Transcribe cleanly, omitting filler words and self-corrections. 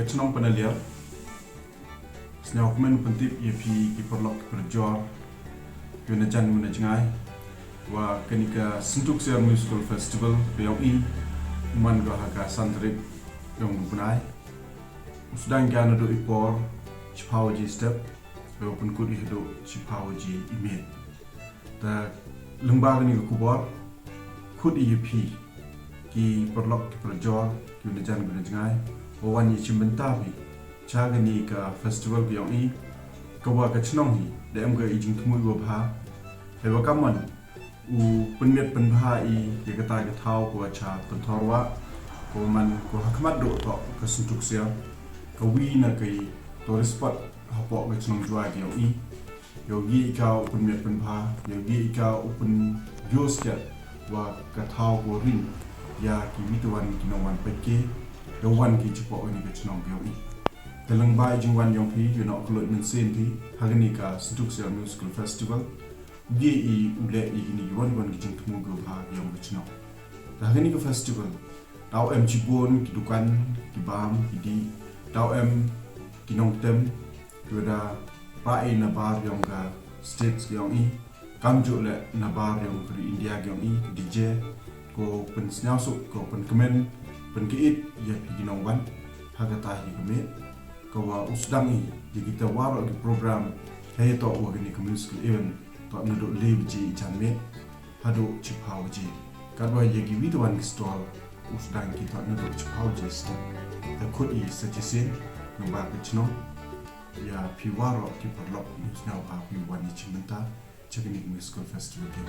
kecnong penalia snyau kemen pentip yepi ki perlok berjor yuna jan guna jengai wa kenika Syntu Ksiar Musical Festival POI man go haka santrip yong punai Sdang kan Naduh ipor chipawaji step pun kudi hidup chipawaji imet ta lembaga ni kubor kudi yepi ki perlok ki berjor yuna jan guna jengai wan yi chimbentawi chagani ka festival POI kawa ka chnong hi dem ga ijing thmui go pha hewa kaman u punmet punpha I ke kata ke thau ko cha punthorwa ko man ko hakmat do to ka Syntu Ksiar ka wi na kai tourist spot hapo ga chnong Jowai POI yogi ka punmet punpha yogi ka upun biosket wa ka thau ko rin ya ki mitwan kinawan peke Jowai ki cipo ni ke chnong POI telang bai jingwan yong phi you know klot min sen phi hagani ka Syntu Ksiar Musical Festival gi ule ni yuan wan ki jing thmu go pha yong ke chnong hagani ka festival tau em chibon ki dukan ki bam ki di tau em ki nong tem yoda pa na bar yong ka states yong I kamjo le na bar yong pri India yong I DJ ko pen snyausuk ko pen kemen pen kiit ya pinong wan hagata hi kemet kawa Sdang I kita waro di program kaya to wagani ke musical event to Naduh Lber janme hado chipawaji kadwa yegi widwan stall Sdang kita Naduh chipawaji step ta kodi sajisin ngba kechno ya piwaro ki perlok musnau ha pi wani chimenta chagani musical festival ke